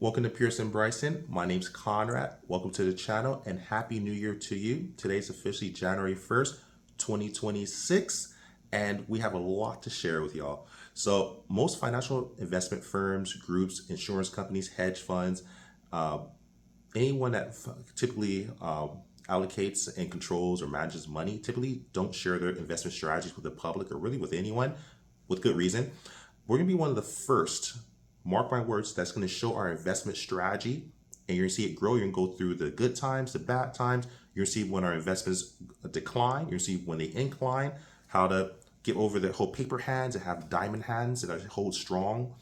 Welcome to Pearson Bryson. My name's Conrad. Welcome to the channel and Happy New Year to you. Today's officially January 1st, 2026, and we have a lot to share with y'all. So most financial investment firms, groups, insurance companies, hedge funds, anyone that typically allocates and controls or manages money typically don't share their investment strategies with the public or really with anyone with good reason. We're going to be one of the first, mark my words, that's going to show our investment strategy, and you're going to see it grow. You're going to go through the good times, the bad times. You're going to see when our investments decline. You're going to see when they incline, how to get over the whole paper hands and have diamond hands that hold strong,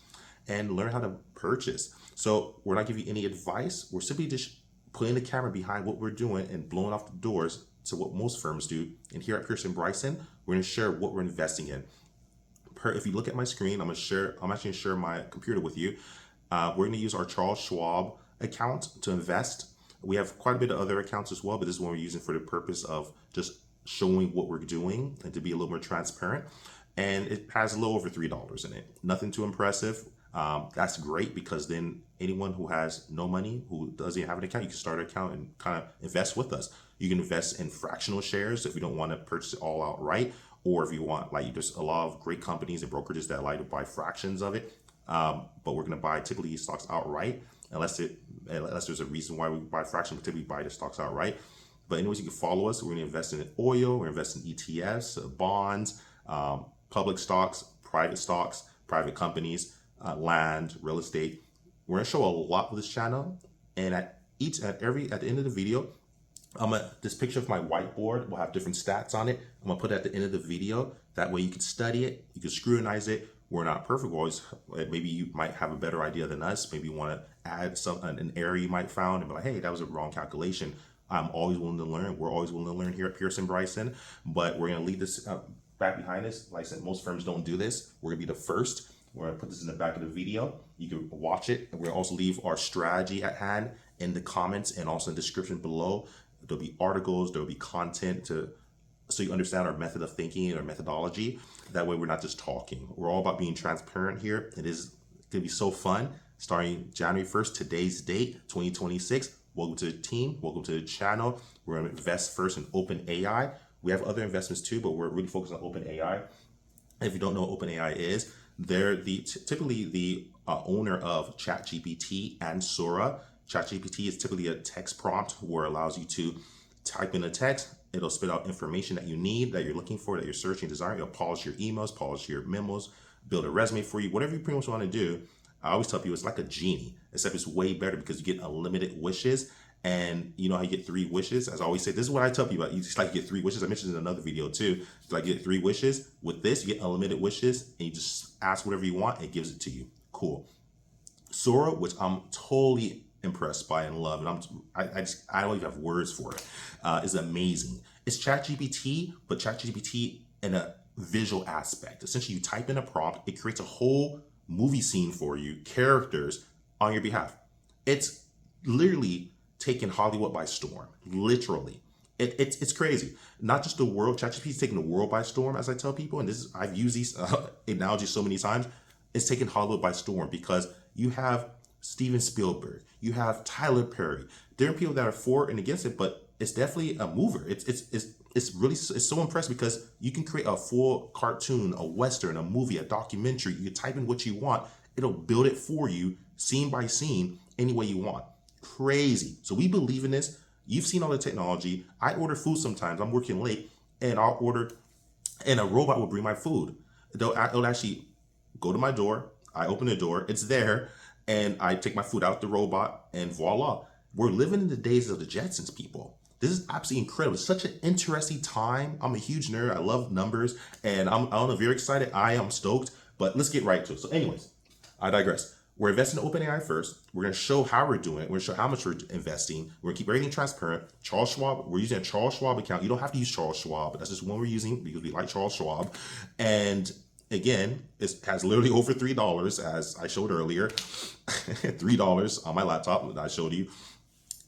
and learn how to purchase. So we're not giving you any advice. We're simply just putting the camera behind what we're doing and blowing off the doors to what most firms do. And here at Pearson Bryson, we're going to share what we're investing in. If you look at my screen, I'm actually going to share my computer with you. We're going to use our Charles Schwab account to invest. We have quite a bit of other accounts as well, but this is one we're using for the purpose of just showing what we're doing and to be a little more transparent. And it has a little over $3 in it. Nothing too impressive. That's great, because then anyone who has no money, who doesn't have an account, you can start an account and kind of invest with us. You can invest in fractional shares if you don't want to purchase it all outright, or if you want, like, there's a lot of great companies and brokerages that like to buy fractions of it. But we're going to buy typically stocks outright, unless there's a reason why we buy fractions. We typically buy the stocks outright. But anyways, you can follow us. We're going to invest in oil. We're investing in ETFs, bonds, public stocks, private companies, land, real estate. We're going to show a lot with this channel, and at the end of the video, this picture of my whiteboard will have different stats on it. I'm gonna put it at the end of the video. That way you can study it, you can scrutinize it. We're not perfect. We're always, maybe you might have a better idea than us. Maybe you want to add an error you might found and be like, hey, that was a wrong calculation. I'm always willing to learn. We're always willing to learn here at Pearson Bryson. But we're gonna leave this back behind us. Like I said, most firms don't do this. We're gonna be the first. We're gonna put this in the back of the video. You can watch it. And we're gonna also leave our strategy at hand in the comments and also in the description below. There'll be articles, there'll be content so you understand our method of thinking and our methodology. That way we're not just talking. We're all about being transparent here. It is gonna be so fun. Starting January 1st, today's date, 2026. Welcome to the team, welcome to the channel. We're gonna invest first in OpenAI. We have other investments too, but we're really focused on OpenAI. If you don't know what OpenAI is, they're typically the owner of ChatGPT and Sora. ChatGPT is typically a text prompt where it allows you to type in a text. It'll spit out information that you need, that you're looking for, that you're searching, desiring. It'll polish your emails, polish your memos, build a resume for you, whatever you pretty much want to do. I always tell people it's like a genie, except it's way better because you get unlimited wishes. And you know how you get 3 wishes? As I always say, this is what I tell people. You just like get 3 wishes. I mentioned in another video too. Like you get 3 wishes. With this, you get unlimited wishes, and you just ask whatever you want, and it gives it to you. Cool. Sora, which I'm totally impressed by and love, and I don't even have words for it, is amazing. It's ChatGPT, but ChatGPT in a visual aspect. Essentially, you type in a prompt, it creates a whole movie scene for you, characters on your behalf. It's literally taken Hollywood by storm, literally. It's crazy. Not just the world. ChatGPT is taking the world by storm, as I tell people, and I've used these analogies so many times. It's taken Hollywood by storm because you have Steven Spielberg, you have Tyler Perry. There are people that are for and against it, but it's definitely a mover. It's so impressive because you can create a full cartoon, a western, a movie, a documentary. You can type in what you want, it'll build it for you, scene by scene, any way you want. Crazy. So we believe in this. You've seen all the technology. I order food sometimes. I'm working late, and I'll order, and a robot will bring my food. It'll actually go to my door. I open the door. It's there. And I take my food out the robot, and voila. We're living in the days of the Jetsons, people. This is absolutely incredible. It's such an interesting time. I'm a huge nerd. I love numbers, and I don't know if you're excited. I am stoked, but let's get right to it. So anyways, I digress. We're investing in OpenAI first. We're going to show how we're doing it. We're going to show how much we're investing. We're going to keep everything transparent. Charles Schwab, we're using a Charles Schwab account. You don't have to use Charles Schwab, but that's just one we're using because we like Charles Schwab. And again, it has literally over $3, as I showed earlier. $3 on my laptop that I showed you.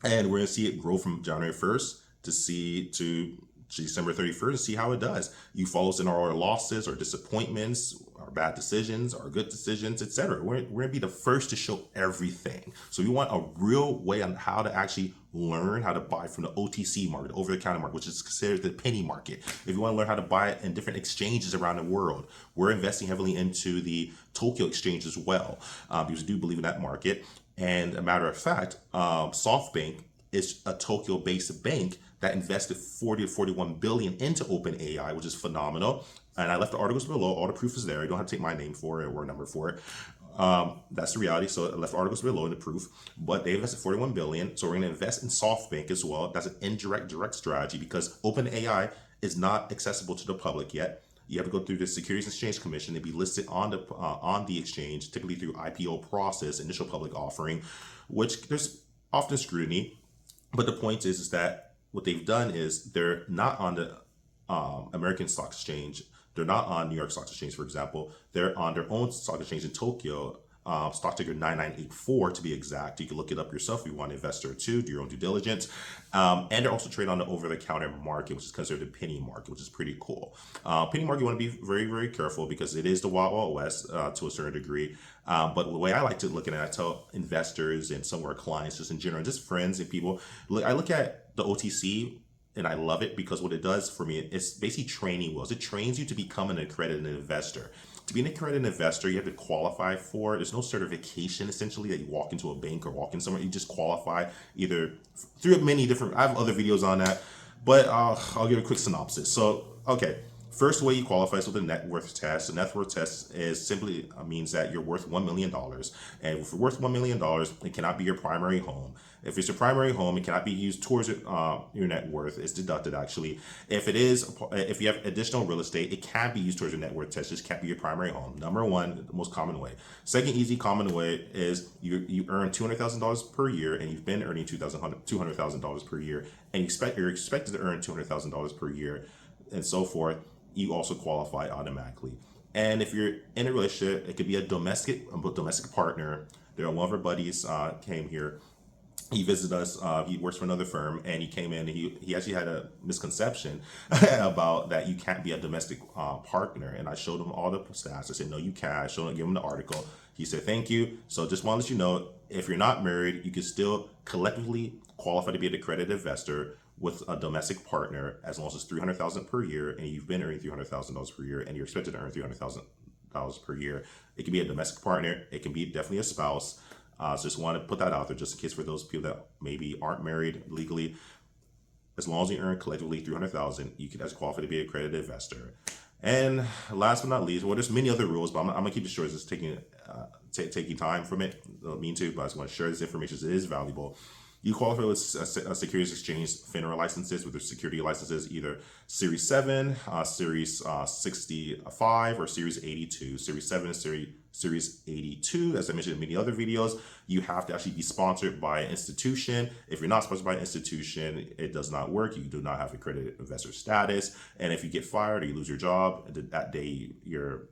And we're going to see it grow from January 1st to December 31st and see how it does. You follow us in our losses or disappointments. our bad decisions, our good decisions, etc. We're going to be the first to show everything. So we want a real way on how to actually learn how to buy from the OTC market, the over-the-counter market, which is considered the penny market. If you want to learn how to buy it in different exchanges around the world, we're investing heavily into the Tokyo exchange as well, because we do believe in that market. And a matter of fact, SoftBank is a Tokyo-based bank that invested 40 to 41 billion into OpenAI, which is phenomenal. And I left the articles below. All the proof is there. You don't have to take my name for it or a number for it. That's the reality. So I left the articles below in the proof. But they invested 41 billion. So we're going to invest in SoftBank as well. That's an indirect direct strategy because OpenAI is not accessible to the public yet. You have to go through the Securities and Exchange Commission and be listed on the exchange, typically through IPO process, initial public offering, which there's often scrutiny. But the point is that what they've done is they're not on the American Stock Exchange. They're not on New York Stock Exchange, for example. They're on their own stock exchange in Tokyo, stock ticker 9984 to be exact. You can look it up yourself if you want to invest there too, do your own due diligence. And they're also traded on the over-the-counter market, which is considered the penny market, which is pretty cool. Penny market, you want to be very, very careful because it is the Wild Wild West to a certain degree. But the way I like to look at it, I tell investors and some of our clients, just in general, just friends and people, I look at the OTC and I love it because what it does for me, it's basically training wheels. It trains you to become an accredited investor. To be an accredited investor, you have to qualify for it. There's no certification, essentially, that you walk into a bank or walk in somewhere. You just qualify either through many different, I have other videos on that, but I'll give a quick synopsis. So, okay. First way you qualify is with a net worth test. A net worth test is simply means that you're worth $1 million. And if you're worth $1 million, it cannot be your primary home. If it's your primary home, it cannot be used towards your net worth. It's deducted, actually. If you have additional real estate, it can be used towards your net worth test. It just can't be your primary home. Number one, the most common way. Second easy common way is you earn $200,000 per year, and you've been earning $200,000 per year, and you're expected to earn $200,000 per year, and so forth. You also qualify automatically. And if you're in a relationship, it could be a domestic partner. One of our buddies came here. He visited us. He works for another firm, and he came in. And he actually had a misconception about that you can't be a domestic partner. And I showed him all the stats. I said, no, you can. I gave him the article. He said, thank you. So just want to let you know, if you're not married, you can still collectively qualify to be an accredited investor with a domestic partner as long as it's $300,000 per year, and you've been earning $300,000 per year, and you're expected to earn $300,000 per year. It can be a domestic partner. It can be definitely a spouse. So just want to put that out there just in case for those people that maybe aren't married legally. As long as you earn collectively $300,000, you can qualify to be an accredited investor. And last but not least, well, there's many other rules, but I'm gonna keep it short. It's just taking time from it. I don't mean to, but I just want to share this information. It is valuable. You qualify with a Securities Exchange FINRA licenses, with their security licenses, either Series 7, Series 65, or Series 82. Series 7 is Series 82. As I mentioned in many other videos, you have to actually be sponsored by an institution. If you're not sponsored by an institution, it does not work. You do not have accredited investor status. And if you get fired or you lose your job, that day your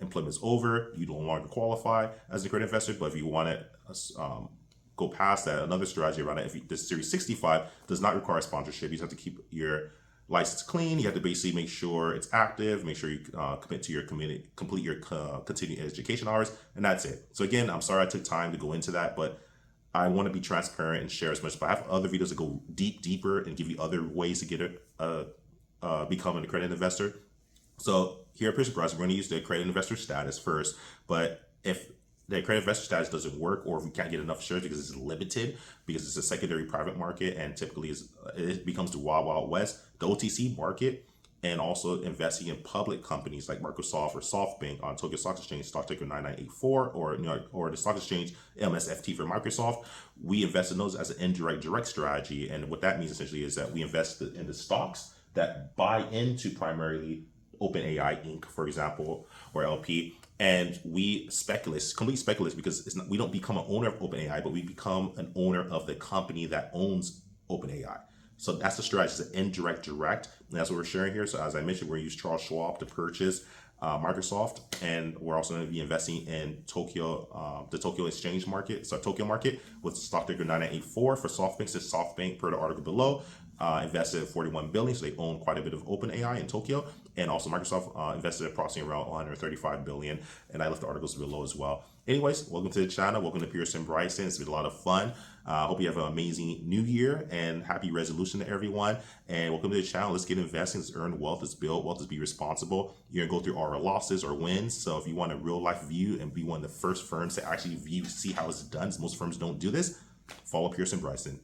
employment is over, you no longer qualify as an accredited investor. But if you want to go past that, another strategy around it, if this Series 65 does not require sponsorship, you just have to keep your license clean. You have to basically make sure it's active, make sure you commit to your complete your continuing education hours, and that's it. So again, I'm sorry I took time to go into that, but I want to be transparent and share as much. But I have other videos that go deeper and give you other ways to get become an accredited investor. So here at Pierce Bros, we're going to use the accredited investor status first, but if the accredited investor status doesn't work, or if we can't get enough shares because it's limited, because it's a secondary private market, and typically it becomes the Wild Wild West, the OTC market, and also investing in public companies like Microsoft or SoftBank on Tokyo Stock Exchange, stock ticker 9984, or the stock exchange MSFT for Microsoft. We invest in those as an indirect direct strategy, and what that means essentially is that we invest in the stocks that buy into primarily OpenAI Inc, for example, or LP. And we complete speculates, because we don't become an owner of OpenAI, but we become an owner of the company that owns OpenAI. So that's the strategy, it's an indirect direct. And that's what we're sharing here. So as I mentioned, we're going to use Charles Schwab to purchase Microsoft. And we're also going to be investing in Tokyo, the Tokyo exchange market. So Tokyo market with stock ticker 9984 for SoftBank. So SoftBank, per the article below, invested $41 billion. So they own quite a bit of OpenAI in Tokyo. And also Microsoft invested approximately around 135 billion. And I left the articles below as well. Anyways, welcome to the channel. Welcome to Pearson Bryson. It's been a lot of fun. I hope you have an amazing new year and happy resolution to everyone. And welcome to the channel. Let's get investing. Let's earn wealth. Let's build wealth. Let's be responsible. You're going to go through our losses or wins. So if you want a real life view and be one of the first firms to actually see how it's done, most firms don't do this, follow Pearson Bryson.